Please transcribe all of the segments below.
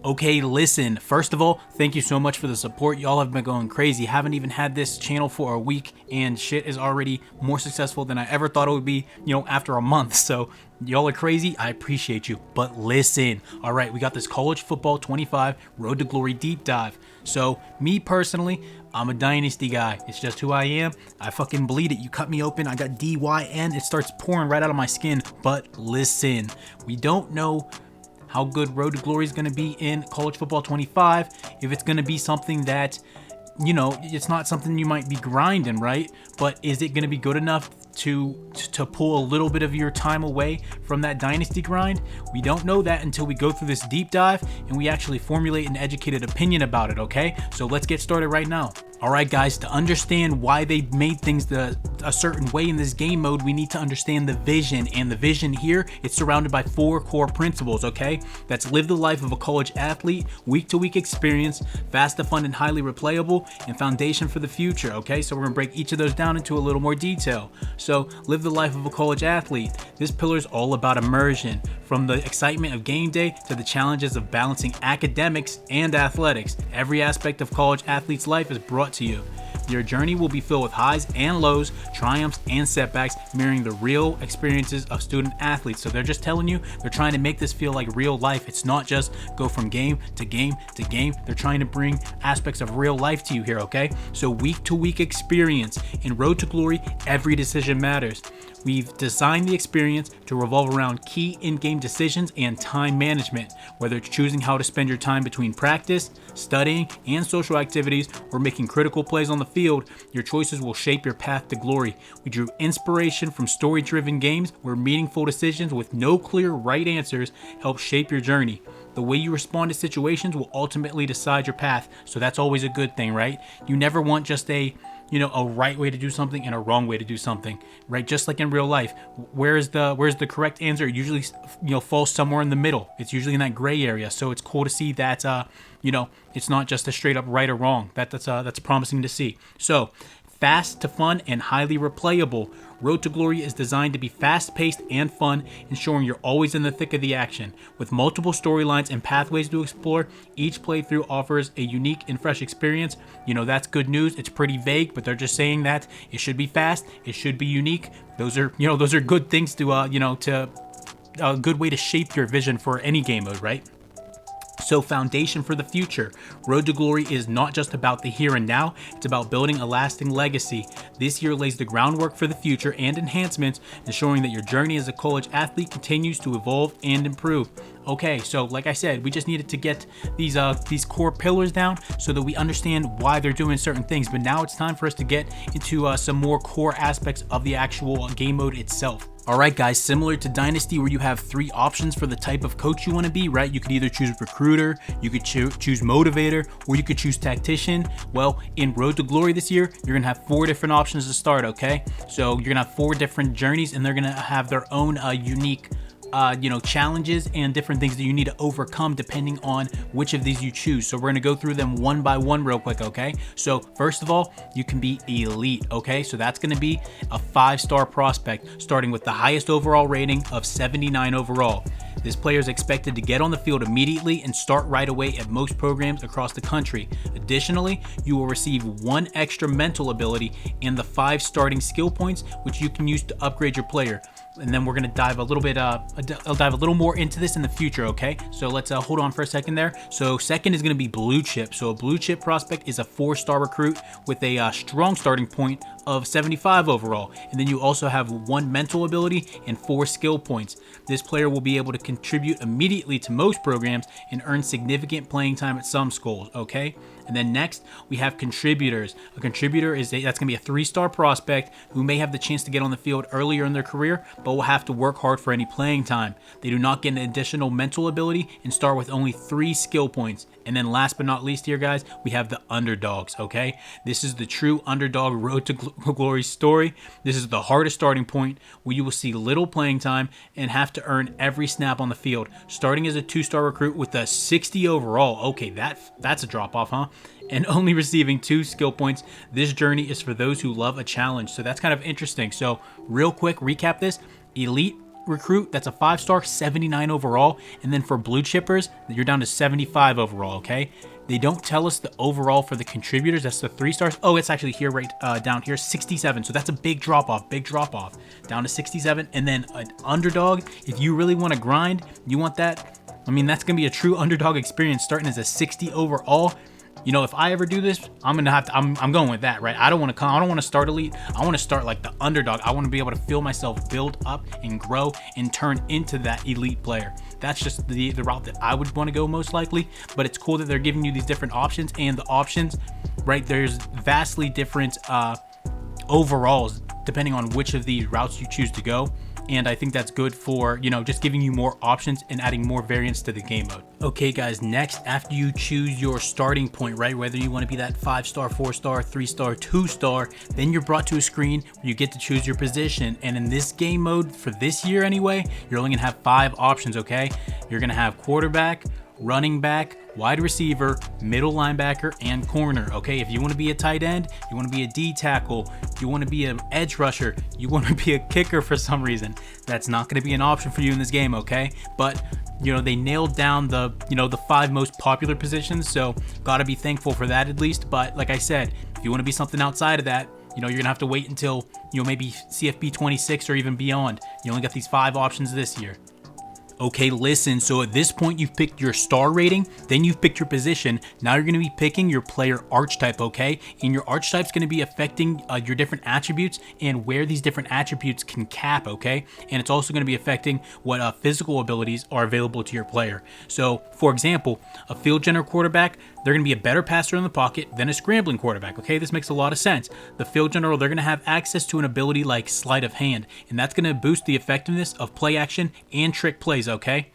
Okay, listen, first of all, thank you so much for the support. Y'all have been going crazy. Haven't even had this channel for a week and shit is already more successful than I ever thought it would be, after a month. So y'all are crazy. I appreciate you. But listen, all right, we got this College Football 25 Road to Glory deep dive. So me personally, I'm a dynasty guy. It's just who I am. I fucking bleed it. You cut me open, I got DYN. It starts pouring right out of my skin. But listen, we don't know how good Road to Glory is going to be in College Football 25, if it's going to be something that, it's not something you might be grinding, right? But is it going to be good enough to pull a little bit of your time away from that dynasty grind? We don't know that until we go through this deep dive and we actually formulate an educated opinion about it, okay? So let's get started right now. All right, guys, to understand why they made things a certain way in this game mode, we need to understand the vision. And the vision here, it's surrounded by 4 core principles, okay? That's live the life of a college athlete, week-to-week experience, fast to fun and highly replayable, and foundation for the future, okay? So we're gonna break each of those down into a little more detail. So live the life of a college athlete. This pillar is all about immersion, from the excitement of game day to the challenges of balancing academics and athletics. Every aspect of college athlete's life is brought to you. Your journey will be filled with highs and lows, triumphs and setbacks, mirroring the real experiences of student athletes. So they're just telling you, they're trying to make this feel like real life. It's not just go from game to game to game. They're trying to bring aspects of real life to you here, okay? So week to week experience. In Road to Glory, every decision matters. We've designed the experience to revolve around key in-game decisions and time management. Whether it's choosing how to spend your time between practice, studying, and social activities, or making critical plays on the field, your choices will shape your path to glory. We drew inspiration from story-driven games where meaningful decisions with no clear right answers help shape your journey. The way you respond to situations will ultimately decide your path, so that's always a good thing, right? You never want just a right way to do something and a wrong way to do something, right? Just like in real life, where's the correct answer? It usually, falls somewhere in the middle. It's usually in that gray area. So it's cool to see that, it's not just a straight up right or wrong. That's promising to see. So fast to fun and highly replayable. Road to Glory is designed to be fast-paced and fun, ensuring you're always in the thick of the action. With multiple storylines and pathways to explore, each playthrough offers a unique and fresh experience. That's good news. It's pretty vague, but they're just saying that it should be fast, it should be unique. Those are good things to a good way to shape your vision for any game mode, right? So foundation for the future. Road to Glory is not just about the here and now, it's about building a lasting legacy. This year lays the groundwork for the future and enhancements, ensuring that your journey as a college athlete continues to evolve and improve. Okay, so like I said, we just needed to get these core pillars down so that we understand why they're doing certain things. But now it's time for us to get into some more core aspects of the actual game mode itself. Alright guys, similar to Dynasty where you have 3 options for the type of coach you want to be, right? You could either choose recruiter, you could choose motivator, or you could choose tactician. Well, in Road to Glory this year, you're going to have 4 different options to start, okay? So you're going to have 4 different journeys and they're going to have their own unique challenges and different things that you need to overcome depending on which of these you choose. So we're going to go through them one by one real quick, okay? So first of all, you can be elite, okay? So that's going to be a 5-star prospect, starting with the highest overall rating of 79 overall. This player is expected to get on the field immediately and start right away at most programs across the country. Additionally, you will receive 1 extra mental ability and the 5 starting skill points, which you can use to upgrade your player. And then we're going to dive a little bit, I'll dive a little more into this in the future, okay? So let's hold on for a second there. So second is going to be blue chip. So a blue chip prospect is a 4-star recruit with a strong starting point of 75 overall. And then you also have 1 mental ability and 4 skill points. This player will be able to contribute immediately to most programs and earn significant playing time at some schools, okay? And then next, we have contributors. A contributor that's going to be a 3-star prospect who may have the chance to get on the field earlier in their career, but will have to work hard for any playing time. They do not get an additional mental ability and start with only 3 skill points. And then last but not least here, guys, we have the underdogs, okay? This is the true underdog Road to Glory story. This is the hardest starting point where you will see little playing time and have to earn every snap on the field. Starting as a 2-star recruit with a 60 overall. Okay, that's a drop off, huh? And only receiving 2 skill points. This journey is for those who love a challenge. So that's kind of interesting. So real quick, recap this. Elite recruit, that's a 5-star, 79 overall. And then for blue chippers, you're down to 75 overall, okay? They don't tell us the overall for the contributors. That's the 3 stars. Oh, it's actually here, right down here, 67. So that's a big drop off, down to 67. And then an underdog, if you really want to grind, you want that. I mean, that's going to be a true underdog experience, starting as a 60 overall. You know, if I ever do this, I'm going with that, right? I don't want to start elite. I want to start like the underdog. I want to be able to feel myself build up and grow and turn into that elite player. That's just the route that I would want to go most likely. But it's cool that they're giving you these different options, and the options, right? There's vastly different overalls depending on which of these routes you choose to go. And I think that's good for, you know, just giving you more options and adding more variance to the game mode. Okay, guys, next, after you choose your starting point, right, whether you want to be that 5-star, 4-star, 3-star, 2-star, then you're brought to a screen where you get to choose your position. And in this game mode, for this year anyway, you're only going to have 5 options, okay? You're going to have quarterback, running back, wide receiver, middle linebacker, and corner. Okay, if you want to be a tight end, you want to be a D tackle, you want to be an edge rusher, you want to be a kicker for some reason, that's not going to be an option for you in this game, okay? But you know, they nailed down the 5 most popular positions, so gotta be thankful for that at least. But like I said, if you want to be something outside of that, you know, you're gonna have to wait until, you know, maybe CFB 26 or even beyond. You only got these 5 options this year. Okay, listen, so at this point you've picked your star rating, then you've picked your position. Now you're going to be picking your player archetype, okay? And your archetype's going to be affecting your different attributes and where these different attributes can cap, okay? And it's also going to be affecting what physical abilities are available to your player. So, for example, a field general quarterback, they're going to be a better passer in the pocket than a scrambling quarterback, okay? This makes a lot of sense. The field general, they're going to have access to an ability like sleight of hand, and that's going to boost the effectiveness of play action and trick plays, okay?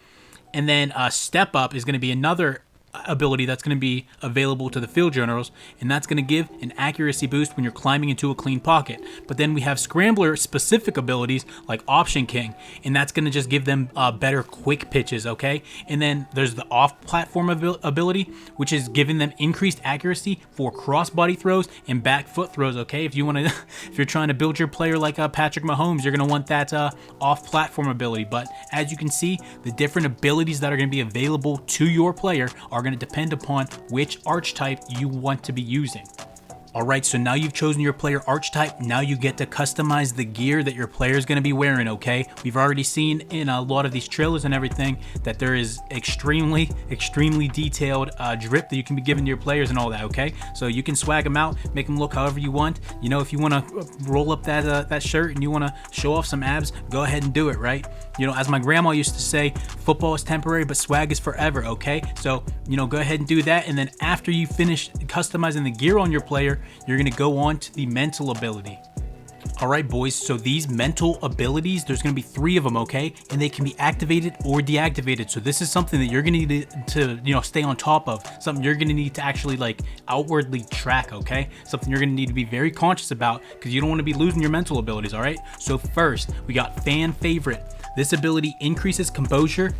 And then step up is going to be another ability that's going to be available to the field generals, and that's going to give an accuracy boost when you're climbing into a clean pocket. But then we have scrambler specific abilities like option king, and that's going to just give them better quick pitches, okay? And then there's the off platform ability, which is giving them increased accuracy for cross body throws and back foot throws, okay? If you want to if you're trying to build your player like Patrick Mahomes, you're going to want that off platform ability. But as you can see, the different abilities that are going to be available to your player are going to depend upon which archetype you want to be using. Alright, so now you've chosen your player archetype. Now you get to customize the gear that your player is going to be wearing, okay? We've already seen in a lot of these trailers and everything that there is extremely detailed drip that you can be giving to your players and all that, okay? So you can swag them out, make them look however you want. You know, if you want to roll up that shirt and you want to show off some abs, go ahead and do it, right? You know, as my grandma used to say, football is temporary, but swag is forever, okay? So, you know, go ahead and do that. And then after you finish customizing the gear on your player, you're going to go on to the mental ability. Alright boys, so these mental abilities, there's going to be 3 of them, okay? And they can be activated or deactivated. So this is something that you're going to need to, you know, stay on top of. Something you're going to need to actually like outwardly track, okay? Something you're going to need to be very conscious about because you don't want to be losing your mental abilities, alright? So first, we got fan favorite. This ability increases composure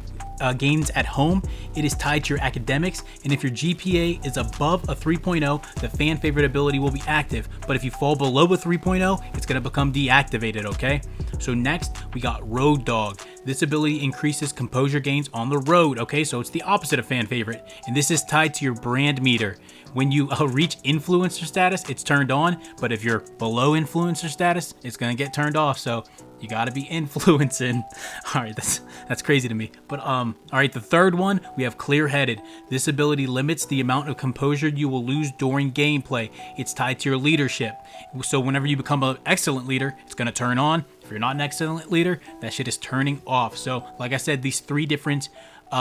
gains at home. It is tied to your academics, and if your GPA is above a 3.0, the fan favorite ability will be active, but if you fall below a 3.0, it's going to become deactivated, okay? So next, we got Road Dog. This ability increases composure gains on the road, okay? So it's the opposite of fan favorite, and this is tied to your brand meter. When you reach influencer status, it's turned on, but if you're below influencer status, it's going to get turned off, so you gotta be influencing. All right, that's crazy to me. But all right, the third one, we have Clear-Headed. This ability limits the amount of composure you will lose during gameplay. It's tied to your leadership. So whenever you become an excellent leader, it's gonna turn on. If you're not an excellent leader, that shit is turning off. So like I said, these 3 different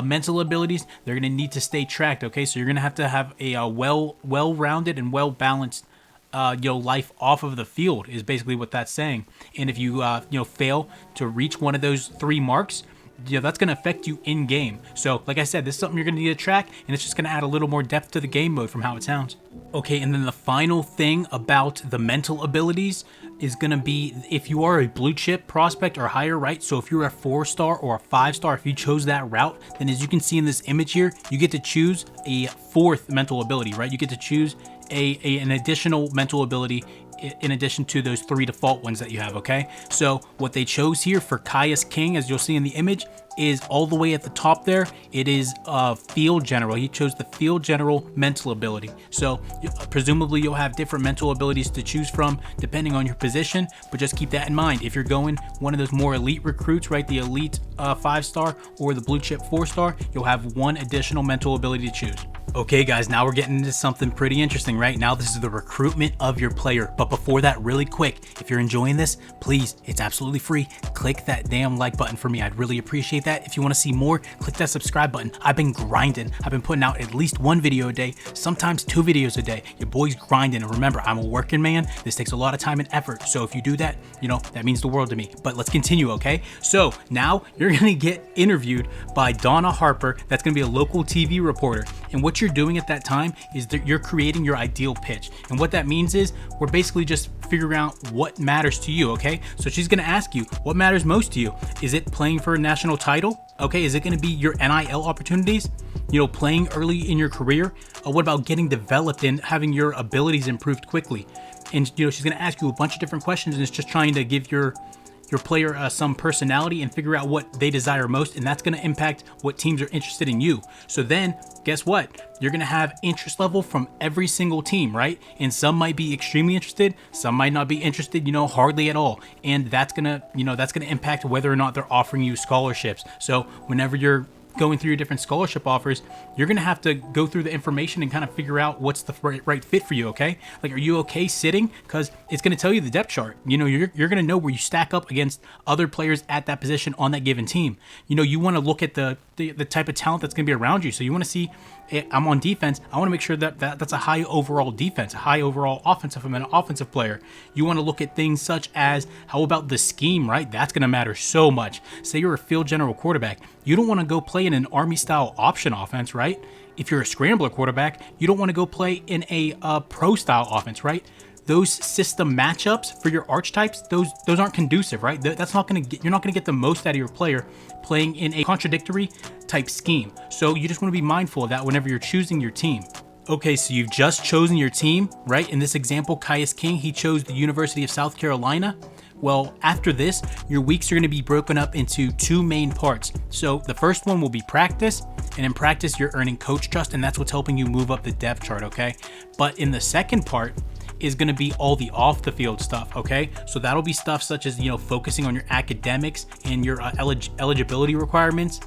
mental abilities, they're gonna need to stay tracked. Okay, so you're gonna have to have a well-rounded and well-balanced life off of the field is basically what that's saying. And if you fail to reach one of those 3 marks, that's going to affect you in game. So like I said, this is something you're going to need to track, and it's just going to add a little more depth to the game mode from how it sounds. Okay, and then the final thing about the mental abilities is going to be if you are a blue chip prospect or higher, right? So if you're a 4-star or a 5-star, if you chose that route, then as you can see in this image here, you get to choose a 4th mental ability, right? You get to choose an additional mental ability in addition to those 3 default ones that you have, okay? So what they chose here for Caius King, as you'll see in the image, is all the way at the top there. It is Field General. He chose the Field General mental ability. So presumably you'll have different mental abilities to choose from depending on your position, but just keep that in mind. If you're going one of those more elite recruits, right, the elite 5-star or the blue chip 4-star, you'll have 1 additional mental ability to choose. Okay guys, now we're getting into something pretty interesting, right? Now this is the recruitment of your player. But before that, really quick, if you're enjoying this, please, it's absolutely free. Click that damn like button for me. I'd really appreciate that. If you want to see more, click that subscribe button. I've been grinding. I've been putting out at least 1 video a day, sometimes 2 videos a day. Your boy's grinding. And remember, I'm a working man. This takes a lot of time and effort. So if you do that, you know, that means the world to me. But let's continue, okay? So now you're going to get interviewed by Donna Harper. That's going to be a local TV reporter. And what you're doing at that time is that you're creating your ideal pitch. And what that means is we're basically just figuring out what matters to you, okay? So she's gonna ask you, what matters most to you? Is it playing for a national title? Okay, is it gonna be your NIL opportunities? You know, playing early in your career? What about getting developed and having your abilities improved quickly? And you know, she's gonna ask you a bunch of different questions, and it's just trying to give your player some personality and figure out what they desire most, and that's going to impact what teams are interested in you. So then guess what? You're going to have interest level from every single team, right? And some might be extremely interested, some might not be interested, you know, hardly at all. And that's going to, you know, that's going to impact whether or not they're offering you scholarships. So whenever you're going through your different scholarship offers, you're going to have to go through the information and kind of figure out what's the right fit for you, okay? Like, are you okay sitting? Because it's going to tell you the depth chart. You know, you're going to know where you stack up against other players at that position on that given team. You know, you want to look at the type of talent that's going to be around you. So you want to see, I'm on defense. I want to make sure that's a high overall defense, a high overall offensive. I'm an offensive player. You want to look at things such as, how about the scheme, right? That's going to matter so much. Say you're a field general quarterback. You don't want to go play in an Army-style option offense, right? If you're a scrambler quarterback, you don't want to go play in a pro-style offense, right? Those system matchups for your archetypes, those aren't conducive, right? That's not going to get, you're not going to get the most out of your player playing in a contradictory type scheme. So you just want to be mindful of that whenever you're choosing your team. Okay, so you've just chosen your team, right? In this example, Caius King, he chose the University of South Carolina. Well, after this, your weeks are going to be broken up into 2 main parts. So the first one will be practice, and in practice, you're earning coach trust, and that's what's helping you move up the depth chart, okay? But in the second part is going to be all the off the field stuff, okay? So that'll be stuff such as, you know, focusing on your academics and your eligibility requirements.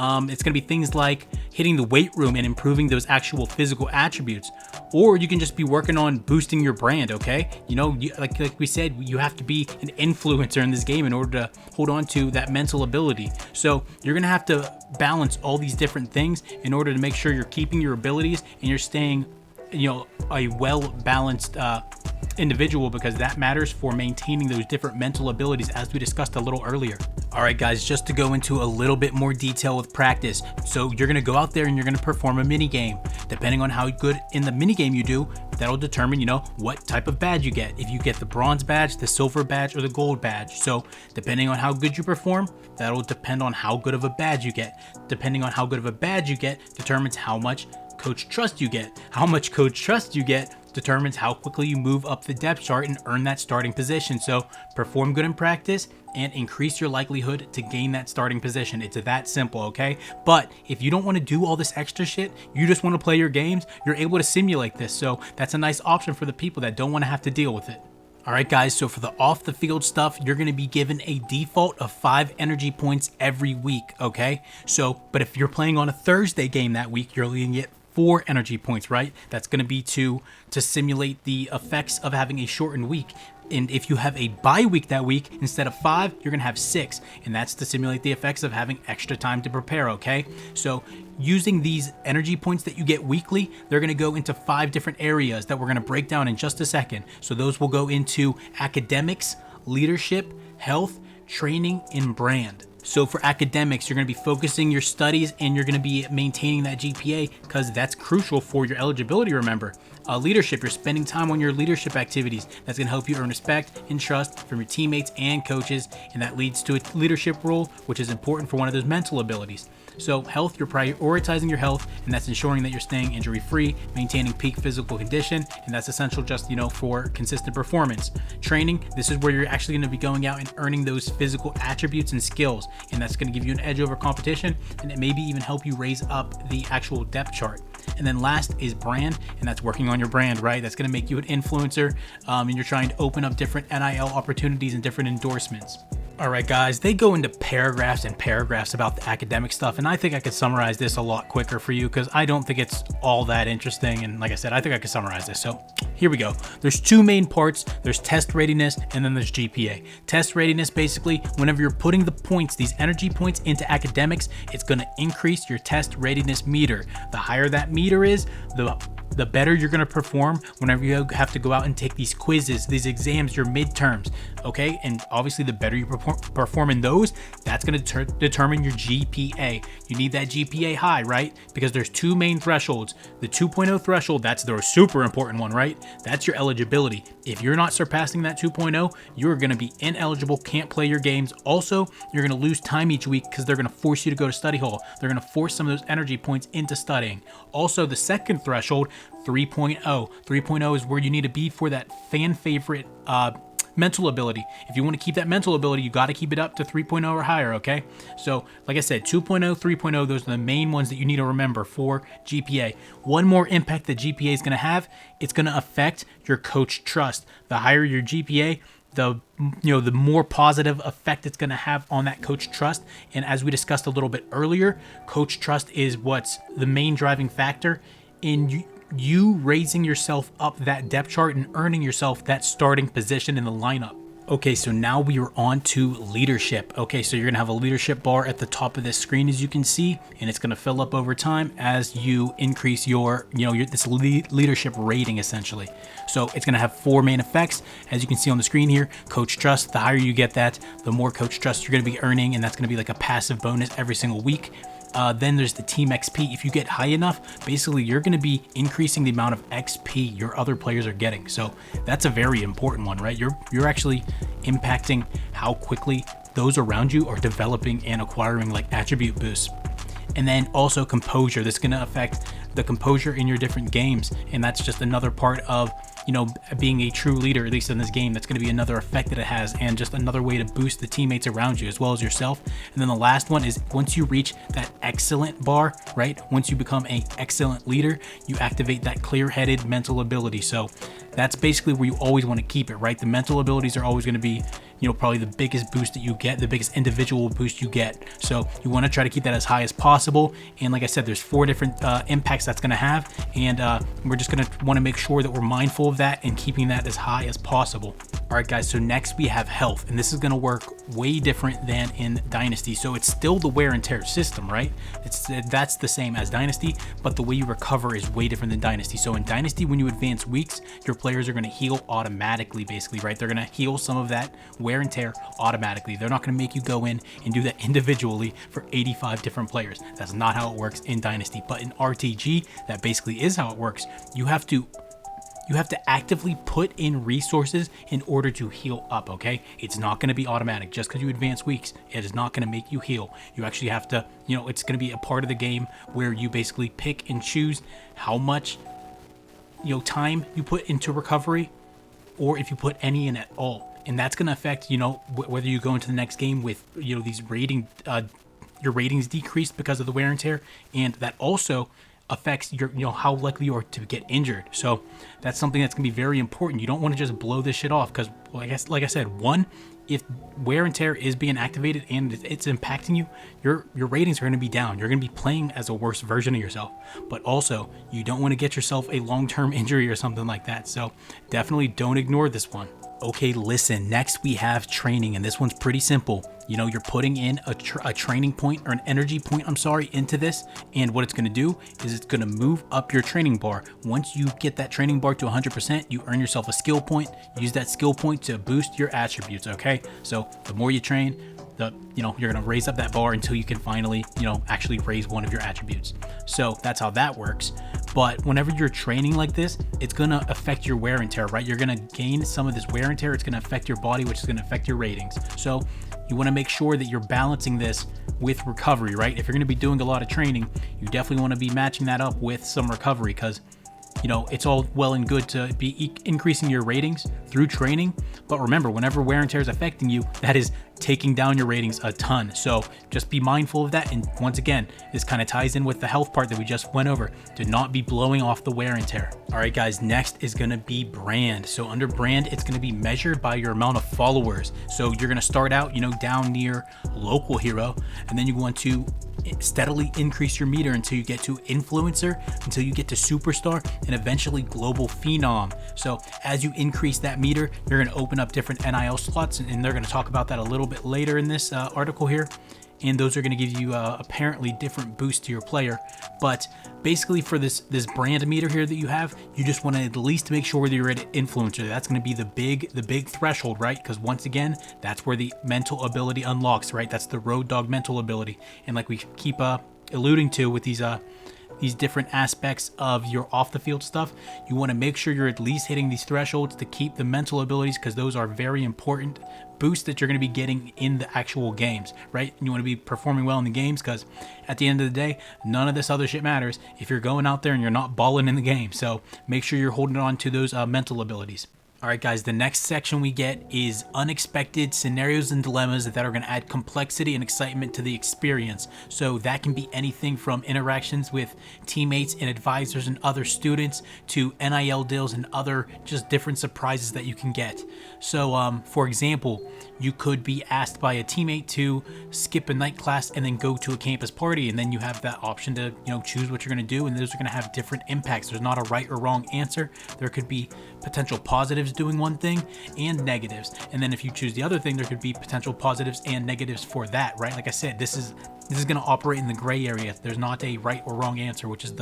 It's going to be things like hitting the weight room and improving those actual physical attributes. Or you can just be working on boosting your brand, okay? You know, like we said, you have to be an influencer in this game in order to hold on to that mental ability. So you're going to have to balance all these different things in order to make sure you're keeping your abilities and you're staying, you know, a well-balanced individual, because that matters for maintaining those different mental abilities as we discussed a little earlier. All right, guys, just to go into a little bit more detail with practice. So you're going to go out there and you're going to perform a mini game. Depending on how good in the mini game you do, that'll determine, you know, what type of badge you get. If you get the bronze badge, the silver badge, or the gold badge. So depending on how good you perform, that'll depend on how good of a badge you get. Depending on how good of a badge you get determines how much coach trust you get. How much coach trust you get determines how quickly you move up the depth chart and earn that starting position. So perform good in practice and increase your likelihood to gain that starting position. It's that simple, okay? But if you don't want to do all this extra shit, you just want to play your games, you're able to simulate this. So that's a nice option for the people that don't want to have to deal with it. All right, guys, so for the off the field stuff, you're going to be given a default of 5 energy points every week, okay? So, but if you're playing on a Thursday game that week, you're only going to get 4 energy points, right? That's going to be to simulate the effects of having a shortened week. And if you have a bye week that week, instead of 5, you're going to have 6. And that's to simulate the effects of having extra time to prepare, okay? So using these energy points that you get weekly, they're going to go into 5 different areas that we're going to break down in just a second. So those will go into academics, leadership, health, training, and brand. So for academics, you're going to be focusing your studies and you're going to be maintaining that GPA because that's crucial for your eligibility, remember. Leadership, you're spending time on your leadership activities. That's going to help you earn respect and trust from your teammates and coaches, and that leads to a leadership role, which is important for one of those mental abilities. So health, you're prioritizing your health, and that's ensuring that you're staying injury free, maintaining peak physical condition, and that's essential just, for consistent performance. Training, this is where you're actually going to be going out and earning those physical attributes and skills, and that's going to give you an edge over competition, and it maybe even help you raise up the actual depth chart. And then last is brand, and that's working on your brand, right? That's going to make you an influencer, and you're trying to open up different NIL opportunities and different endorsements. All right, guys, they go into paragraphs and paragraphs about the academic stuff, and I think I could summarize this a lot quicker for you because I don't think it's all that interesting. And like I said, I think I could summarize this. So here we go. There's two main parts. There's test readiness, and then there's GPA. Test readiness, basically, whenever you're putting the points, these energy points into academics, it's going to increase your test readiness meter. The higher that meter is, the better you're going to perform whenever you have to go out and take these quizzes, these exams, your midterms, okay? And obviously the better you perform in those, that's going to determine your GPA. You need that GPA high, right? Because there's two main thresholds. The 2.0 threshold, that's the super important one, right? That's your eligibility. If you're not surpassing that 2.0, you're going to be ineligible, can't play your games. Also, you're going to lose time each week because they're going to force you to go to study hall. They're going to force some of those energy points into studying. Also, the second threshold, 3.0. 3.0 is where you need to be for that fan favorite mental ability. If you want to keep that mental ability, you got to keep it up to 3.0 or higher, okay? So, like I said, 2.0, 3.0, those are the main ones that you need to remember for GPA. One more impact that GPA is going to have, it's going to affect your coach trust. The higher your GPA, the more positive effect it's going to have on that coach trust. And as we discussed a little bit earlier, coach trust is what's the main driving factor in you raising yourself up that depth chart and earning yourself that starting position in the lineup. Okay, so now we are on to leadership. Okay, so you're gonna have a leadership bar at the top of this screen, as you can see, and it's gonna fill up over time as you increase your leadership rating, essentially. So it's gonna have four main effects, as you can see on the screen here. Coach trust, the higher you get that, the more coach trust you're gonna be earning, and that's gonna be like a passive bonus every single week. Then there's the team XP. If you get high enough, basically you're going to be increasing the amount of XP your other players are getting. So that's a very important one, right? You're actually impacting how quickly those around you are developing and acquiring like attribute boosts. And then also composure. This is going to affect the composure in your different games, and that's just another part of being a true leader, at least in this game. That's going to be another effect that it has, and just another way to boost the teammates around you as well as yourself. And then the last one is once you reach that excellent bar, right? Once you become an excellent leader, you activate that clear-headed mental ability. So that's basically where you always want to keep it, right? The mental abilities are always going to be probably the biggest boost that you get, the biggest individual boost you get. So you want to try to keep that as high as possible. And like I said, there's four different impacts that's going to have. And we're just going to want to make sure that we're mindful of that and keeping that as high as possible. All right, guys, so next we have health, and this is going to work way different than in Dynasty. So it's still the wear and tear system, right? That's the same as Dynasty, but the way you recover is way different than Dynasty. So in Dynasty, when you advance weeks, your players are going to heal automatically, basically, right? They're going to heal some of that wear and tear automatically. They're not going to make you go in and do that individually for 85 different players. That's not how it works in Dynasty. But in RTG, that basically is how it works. You have to actively put in resources in order to heal up, okay? It's not going to be automatic. Just because you advance weeks, it is not going to make you heal. You actually have to, it's going to be a part of the game where you basically pick and choose how much, time you put into recovery, or if you put any in at all. And that's going to affect, whether you go into the next game with, these your ratings decreased because of the wear and tear. And that also affects your, how likely you are to get injured. So that's something that's gonna be very important. You don't want to just blow this shit off because, like I said, one, if wear and tear is being activated and it's impacting you, your ratings are going to be down. You're going to be playing as a worse version of yourself. But also, you don't want to get yourself a long-term injury or something like that. So definitely don't ignore this one. Okay, listen, next we have training, and this one's pretty simple. You're putting in a training point, or an energy point, into this, and what it's going to do is it's going to move up your training bar. Once you get that training bar to 100%, you earn yourself a skill point. Use that skill point to boost your attributes, okay? So the more you train, you're going to raise up that bar until you can finally, actually raise one of your attributes. So that's how that works. But whenever you're training like this, it's going to affect your wear and tear, right? You're going to gain some of this wear and tear. It's going to affect your body, which is going to affect your ratings. So, you want to make sure that you're balancing this with recovery, right? If you're going to be doing a lot of training, you definitely want to be matching that up with some recovery, because it's all well and good to be increasing your ratings through training, but remember, whenever wear and tear is affecting you, that is taking down your ratings a ton. So just be mindful of that. And once again, this kind of ties in with the health part that we just went over. Do not be blowing off the wear and tear. All right, guys, next is going to be brand. So under brand, it's going to be measured by your amount of followers. So you're going to start out, down near local hero, and then you want to steadily increase your meter until you get to influencer, until you get to superstar, and eventually global phenom. So as you increase that meter, you're going to open up different NIL slots, and they're going to talk about that a little bit later in this article here. And those are going to give you apparently different boosts to your player. But basically for this brand meter here that you have, you just want to at least make sure that you're at influencer. That's going to be the big threshold, right? Because once again, that's where the mental ability unlocks, right? That's the road dog mental ability. And like we keep alluding to with these different aspects of your off the field stuff, you want to make sure you're at least hitting these thresholds to keep the mental abilities, because those are very important boosts that you're going to be getting in the actual games, right? And you want to be performing well in the games, because at the end of the day, none of this other shit matters if you're going out there and you're not balling in the game. So make sure you're holding on to those mental abilities. All right, guys, the next section we get is unexpected scenarios and dilemmas that are going to add complexity and excitement to the experience. So that can be anything from interactions with teammates and advisors and other students to NIL deals and other just different surprises that you can get. So, for example, you could be asked by a teammate to skip a night class and then go to a campus party, and then you have that option to choose what you're going to do, and those are going to have different impacts. There's not a right or wrong answer. There could be potential positives doing one thing and negatives, and then if you choose the other thing, there could be potential positives and negatives for that, right? Like I said, this is going to operate in the gray area. There's not a right or wrong answer, which is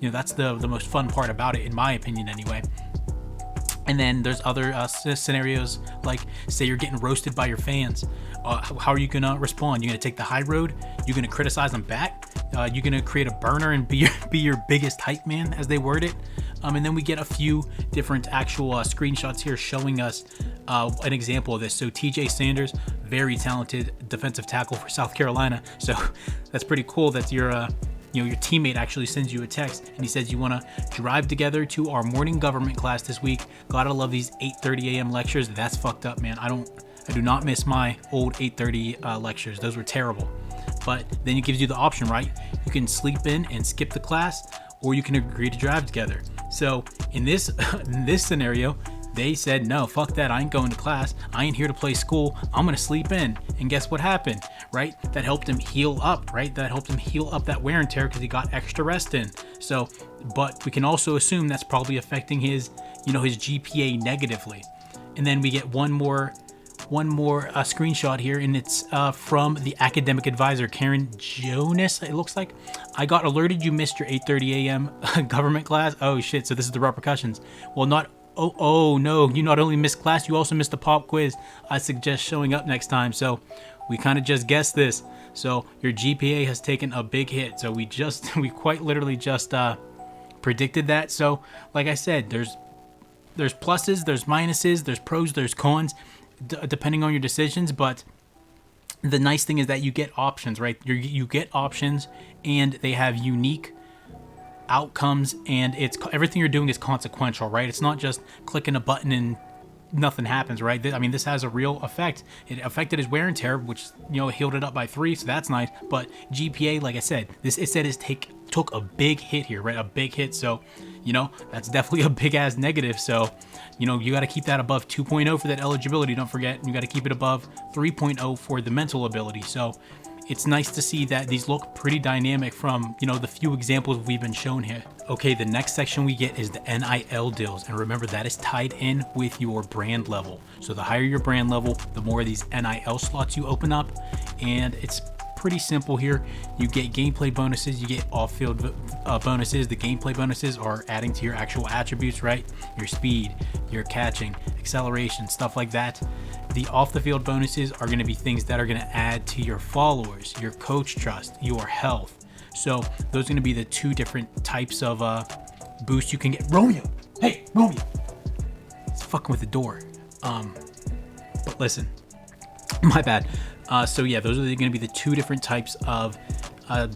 that's the most fun part about it, in my opinion anyway. And then there's other scenarios, like say you're getting roasted by your fans. How are you gonna respond? You're gonna take the high road? You're gonna criticize them back? You're gonna create a burner and be your biggest hype man, as they word it. And then we get a few different actual screenshots here showing us an example of this. So TJ Sanders, very talented defensive tackle for South Carolina. So that's pretty cool that your teammate actually sends you a text and he says, you want to drive together to our morning government class this week. Gotta love these 8:30 a.m. lectures. That's fucked up, man. I do not miss my old 8:30 lectures. Those were terrible. But then it gives you the option, right? You can sleep in and skip the class, or you can agree to drive together. So in this scenario, they said, no, fuck that. I ain't going to class. I ain't here to play school. I'm going to sleep in. And guess what happened, right? That helped him heal up, right? That helped him heal up that wear and tear because he got extra rest in. So, but we can also assume that's probably affecting his GPA negatively. And then we get one more screenshot here, and it's from the academic advisor, Karen Jonas, it looks like. I got alerted you missed your 8:30 a.m. government class. Oh shit, so this is the repercussions. Well, Oh no, you not only missed class, you also missed the pop quiz. I suggest showing up next time. So we kind of just guessed this. So your GPA has taken a big hit. So we quite literally just predicted that. So like I said, there's pluses, there's minuses, there's pros, there's cons, depending on your decisions. But the nice thing is that you get options, right? You get options, and they have unique outcomes, and it's everything you're doing is consequential, right? It's not just clicking a button and nothing happens, right? I mean, this has a real effect. It affected his wear and tear, which healed it up by 3, so that's nice. But GPA, like I said, took a big hit here, right? A big hit. So that's definitely a big ass negative. So you got to keep that above 2.0 for that eligibility. Don't forget, you got to keep it above 3.0 for the mental ability. So it's nice to see that these look pretty dynamic from, the few examples we've been shown here. Okay, the next section we get is the NIL deals. And remember, that is tied in with your brand level. So the higher your brand level, the more of these NIL slots you open up. And it's pretty simple here. You get gameplay bonuses, you get off-field bonuses. The gameplay bonuses are adding to your actual attributes, right? Your speed, your catching, acceleration, stuff like that. The off-the-field bonuses are going to be things that are going to add to your followers, your coach trust, your health. So those are going to be the two different types of boosts you can get. Romeo! Hey, Romeo! It's fucking with the door. But listen, my bad. So yeah, those are going to be the two different types of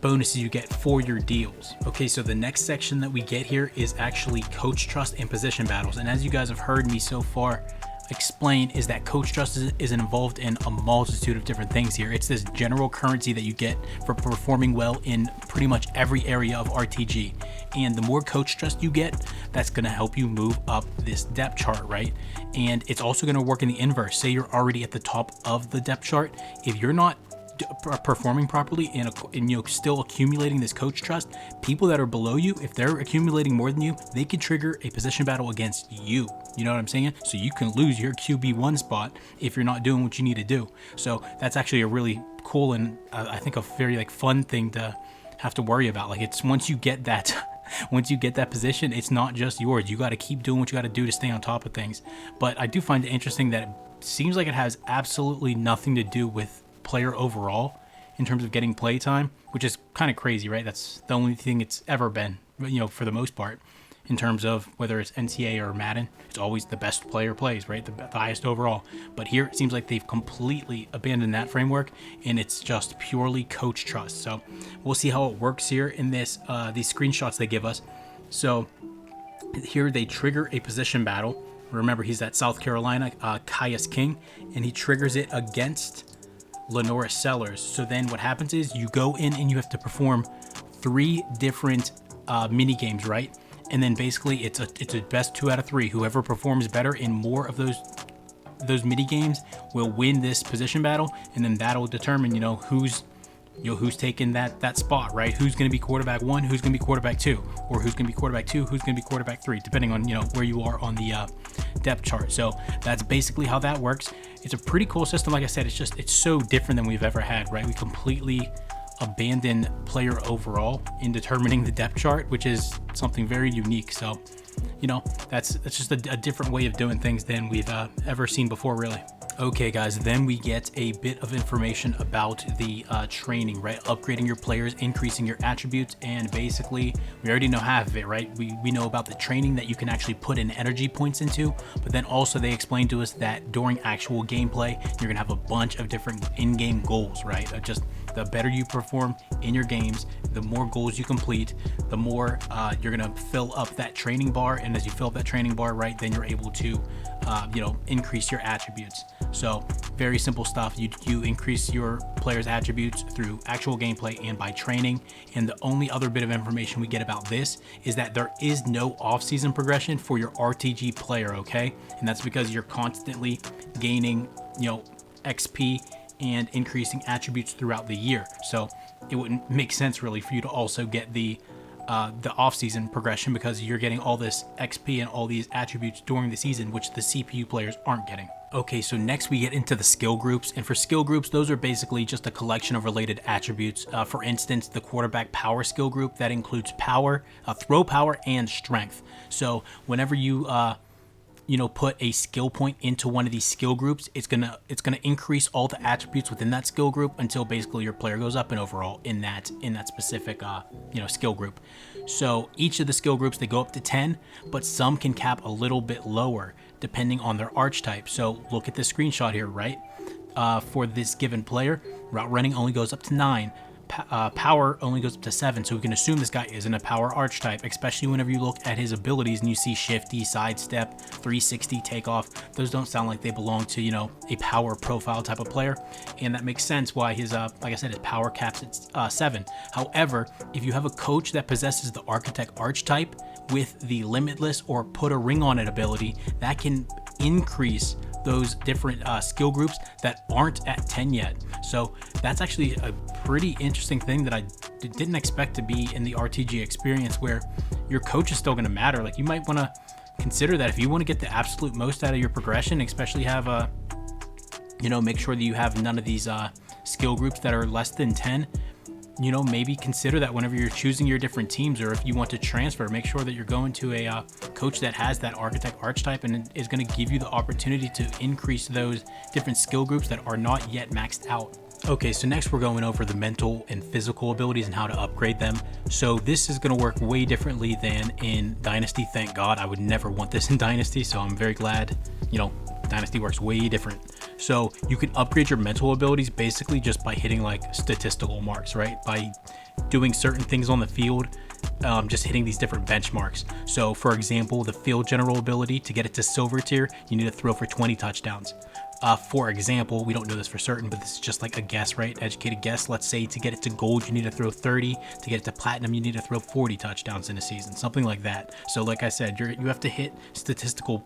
bonuses you get for your deals. Okay, so the next section that we get here is actually coach trust and position battles. And as you guys have heard me so far explain, is that coach trust is involved in a multitude of different things here. It's this general currency that you get for performing well in pretty much every area of RTG. And the more coach trust you get, that's going to help you move up this depth chart, right? And it's also going to work in the inverse. Say you're already at the top of the depth chart. If you're not performing properly and still accumulating this coach trust, people that are below you, if they're accumulating more than you, they could trigger a position battle against you. You know what I'm saying? So you can lose your QB1 spot if you're not doing what you need to do. So that's actually a really cool and I think a very fun thing to have to worry about. It's once you get that position, it's not just yours. You got to keep doing what you got to do to stay on top of things. But I do find it interesting that it seems like it has absolutely nothing to do with player overall in terms of getting play time, which is kind of crazy, right? That's the only thing it's ever been, for the most part, in terms of whether it's NCAA or Madden. It's always the best player plays, right? The highest overall. But here it seems like they've completely abandoned that framework and it's just purely coach trust. So we'll see how it works here in this these screenshots they give us. So here they trigger a position battle. Remember, he's at South Carolina, Caius King, and he triggers it against Lenora Sellers. So then what happens is you go in and you have to perform 3 different mini games, right? And then basically it's a best 2 out of 3. Whoever performs better in more of those mini games will win this position battle, and then that'll determine who's taking that spot, right? Who's going to be quarterback 1, who's going to be quarterback 2, or who's going to be quarterback 2, who's going to be quarterback 3, depending on where you are on the depth chart. So that's basically how that works. It's a pretty cool system. Like I said, it's so different than we've ever had, right? We completely abandon player overall in determining the depth chart, which is something very unique. So that's just a different way of doing things than we've ever seen before, really. Okay guys, then we get a bit of information about the training, right? Upgrading your players, increasing your attributes, and basically we already know half of it, right? We know about the training that you can actually put in energy points into, but then also they explain to us that during actual gameplay, you're gonna have a bunch of different in-game goals, right? Just the better you perform in your games, the more goals you complete, the more you're gonna fill up that training bar, and as you fill up that training bar, right, then you're able to increase your attributes. So very simple stuff. You increase your players' attributes through actual gameplay and by training. And the only other bit of information we get about this is that there is no off-season progression for your RTG player, okay? And that's because you're constantly gaining, XP and increasing attributes throughout the year. So it wouldn't make sense really for you to also get the off-season progression, because you're getting all this XP and all these attributes during the season, which the CPU players aren't getting. Okay, so next we get into the skill groups, and for skill groups, those are basically just a collection of related attributes. For instance, the quarterback power skill group, that includes power, throw power, and strength. So whenever you put a skill point into one of these skill groups, it's gonna increase all the attributes within that skill group until basically your player goes up in overall in that specific skill group. So each of the skill groups, they go up to 10, but some can cap a little bit lower depending on their archetype. So look at this screenshot here, right? For this given player, route running only goes up to 9. Power only goes up to 7, so we can assume this guy isn't a power archetype, especially whenever you look at his abilities and you see shifty, sidestep, 360, takeoff. Those don't sound like they belong to a power profile type of player, and that makes sense why his like I said, his power caps at 7. However, if you have a coach that possesses the architect archetype with the limitless or put a ring on it ability, that can increase those different skill groups that aren't at 10 yet. So that's actually a pretty interesting thing that I didn't expect to be in the RTG experience, where your coach is still going to matter. Like, you might want to consider that if you want to get the absolute most out of your progression, especially have make sure that you have none of these skill groups that are less than 10. Maybe consider that whenever you're choosing your different teams, or if you want to transfer, make sure that you're going to a coach that has that architect archetype and is going to give you the opportunity to increase those different skill groups that are not yet maxed out. Okay, so next we're going over the mental and physical abilities and how to upgrade them. So this is going to work way differently than in Dynasty. Thank God. I would never want this in Dynasty, so I'm very glad, Dynasty works way different. So you can upgrade your mental abilities basically just by hitting like statistical marks, right? By doing certain things on the field, just hitting these different benchmarks. So for example, the field general ability, to get it to silver tier, you need to throw for 20 touchdowns. For example, we don't know this for certain, but this is just like a guess, right? Educated guess. Let's say to get it to gold, you need to throw 30. To get it to platinum, you need to throw 40 touchdowns in a season, something like that. So like I said, you have to hit statistical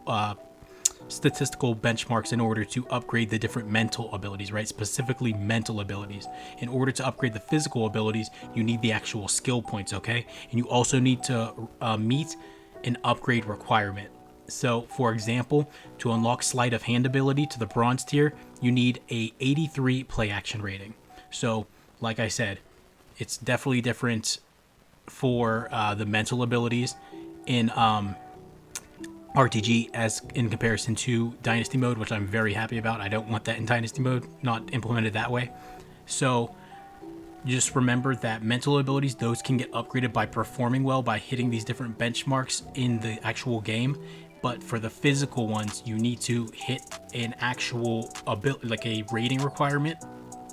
benchmarks in order to upgrade the different mental abilities, right? Specifically mental abilities. In order to upgrade the physical abilities, you need the actual skill points, okay? And you also need to meet an upgrade requirement. So for example, to unlock sleight of hand ability to the bronze tier, you need a 83 play action rating. So like I said, it's definitely different for the mental abilities in RTG as in comparison to Dynasty mode, which I'm very happy about. I don't want that in Dynasty mode, not implemented that way. So just remember that mental abilities, those can get upgraded by performing well, by hitting these different benchmarks in the actual game. But for the physical ones, you need to hit an actual ability, like a rating requirement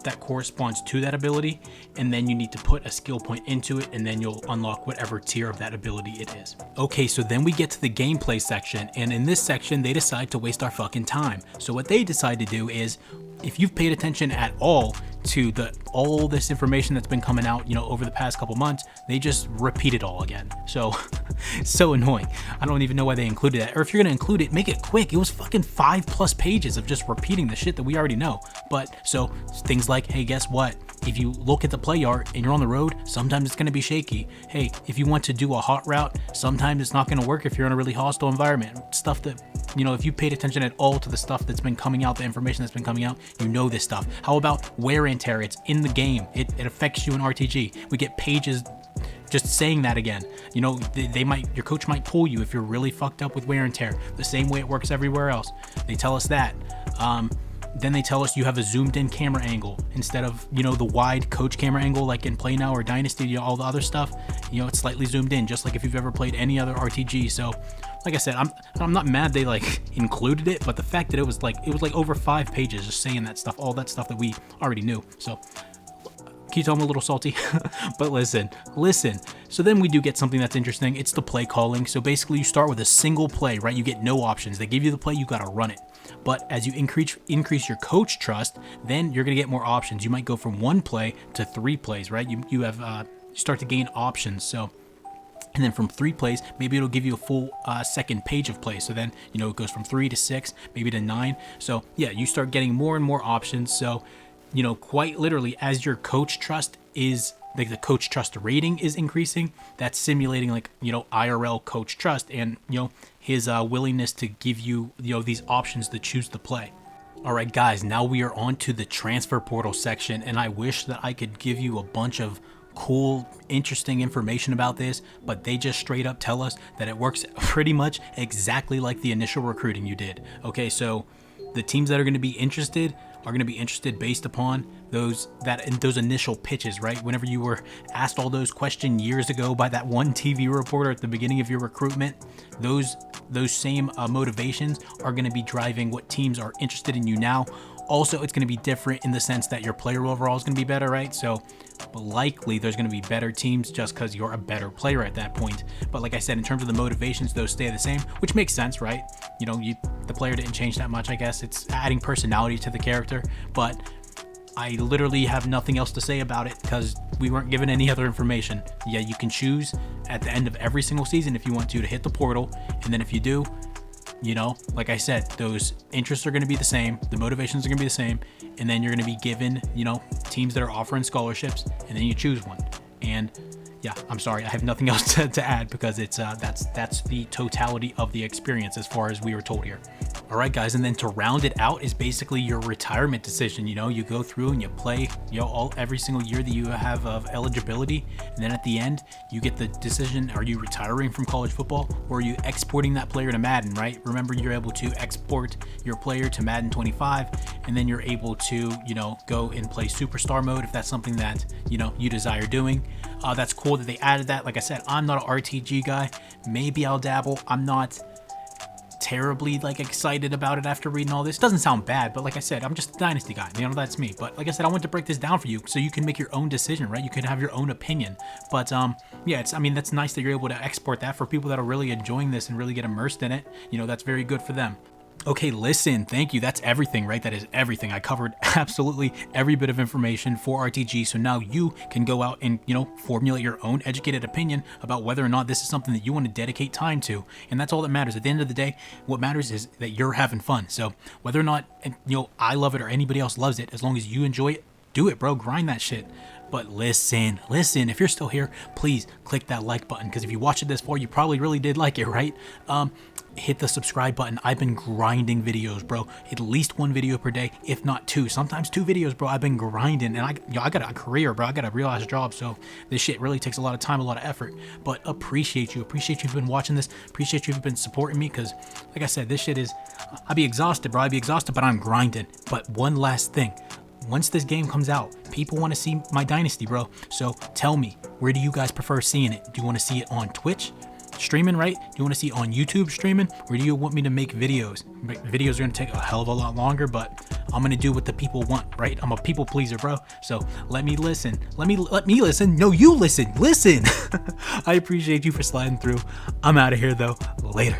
that corresponds to that ability, and then you need to put a skill point into it, and then you'll unlock whatever tier of that ability it is. Okay, so then we get to the gameplay section, and in this section they decide to waste our fucking time. So what they decide to do is, if you've paid attention at all to all this information that's been coming out, over the past couple months, they just repeat it all again. So so annoying. I don't even know why they included that. Or if you're gonna include it, make it quick. It was fucking 5+ pages of just repeating the shit that we already know. But so things like, hey, guess what? If you look at the play art and you're on the road, sometimes it's gonna be shaky. Hey, if you want to do a hot route, sometimes it's not gonna work if you're in a really hostile environment. Stuff that, if you paid attention at all to the stuff that's been coming out, the information that's been coming out, this stuff. How about wear and tear? It's in the game. It affects you in RTG. We get pages just saying that again. Your coach might pull you if you're really fucked up with wear and tear, the same way it works everywhere else. They tell us that. Then they tell us you have a zoomed in camera angle instead of, the wide coach camera angle like in Play Now or Dynasty, all the other stuff, it's slightly zoomed in, just like if you've ever played any other RTG. So like I said, I'm not mad they included it, but the fact that it was over 5 pages just saying that stuff, all that stuff that we already knew. So can you tell I'm a little salty? But listen. So then we do get something that's interesting. It's the play calling. So basically you start with a single play, right? You get no options. They give you the play, you got to run it. But as you increase your coach trust, then you're going to get more options. You might go from 1 play to 3 plays, right? You start to gain options. So, and then from 3 plays, maybe it'll give you a full second page of plays. So then, it goes from 3 to 6, maybe to 9. So yeah, you start getting more and more options. So, quite literally, as your coach trust is, the coach trust rating is increasing, that's simulating IRL coach trust and, his willingness to give you, these options to choose the play. All right, guys, now we are on to the transfer portal section, and I wish that I could give you a bunch of cool, interesting information about this, but they just straight up tell us that it works pretty much exactly like the initial recruiting you did. Okay, so the teams that are going to be interested are going to be interested based upon those initial pitches, right? Whenever you were asked all those questions years ago by that one TV reporter at the beginning of your recruitment, those same motivations are going to be driving what teams are interested in you now. Also, it's going to be different in the sense that your player overall is going to be better, right? So likely there's going to be better teams just because you're a better player at that point. But like I said, in terms of the motivations, those stay the same, which makes sense, right? The player didn't change that much, I guess. It's adding personality to the character, but I literally have nothing else to say about it because we weren't given any other information. Yeah, you can choose at the end of every single season if you want to hit the portal, and then if you do, like I said, those interests are going to be the same, the motivations are going to be the same, and then you're going to be given, teams that are offering scholarships, and then you choose one. And yeah, I'm sorry, I have nothing else to add because it's that's the totality of the experience as far as we were told here. All right, guys, and then to round it out is basically your retirement decision. You go through and you play, every single year that you have of eligibility, and then at the end, you get the decision: are you retiring from college football, or are you exporting that player to Madden? Right? Remember, you're able to export your player to Madden 25, and then you're able to, go and play Superstar mode if that's something that you desire doing. That's cool that they added that. Like I said, I'm not an RTG guy. Maybe I'll dabble. I'm not terribly like excited about it after reading all this. Doesn't sound bad, but like I said, I'm just a Dynasty guy. You know, that's me. But like I said, I want to break this down for you so you can make your own decision, right? You can have your own opinion. But yeah, I mean, that's nice that you're able to export that for people that are really enjoying this and really get immersed in it. You know, that's very good for them. Okay, listen, thank you. That's everything, right? That is everything. I covered absolutely every bit of information for RTG. So now you can go out and, you know, formulate your own educated opinion about whether or not this is something that you want to dedicate time to. And that's all that matters. At the end of the day, what matters is that you're having fun. So whether or not, you know, I love it or anybody else loves it, as long as you enjoy it, do it, bro. Grind that shit. But listen, if you're still here, please click that like button, because if you watched it this far, you probably really did like it, right? Hit the subscribe button. I've been grinding videos, bro. At least one video per day, if not two. Sometimes two videos, bro. I've been grinding, and I got a career, bro. I got a realized job, so this shit really takes a lot of time, a lot of effort. But appreciate you if you've been watching this. Appreciate you if you've been supporting me, because like I said, this shit is, I'd be exhausted, bro. I'd be exhausted, but I'm grinding. But one last thing. Once this game comes out, people want to see my Dynasty, bro. So tell me, where do you guys prefer seeing it? Do you want to see it on Twitch streaming, right? Do you want to see it on YouTube streaming? Or do you want me to make videos? Videos are going to take a hell of a lot longer, but I'm going to do what the people want, right? I'm a people pleaser, bro. So let me listen. Let me listen. No, you listen. Listen. I appreciate you for sliding through. I'm out of here, though. Later.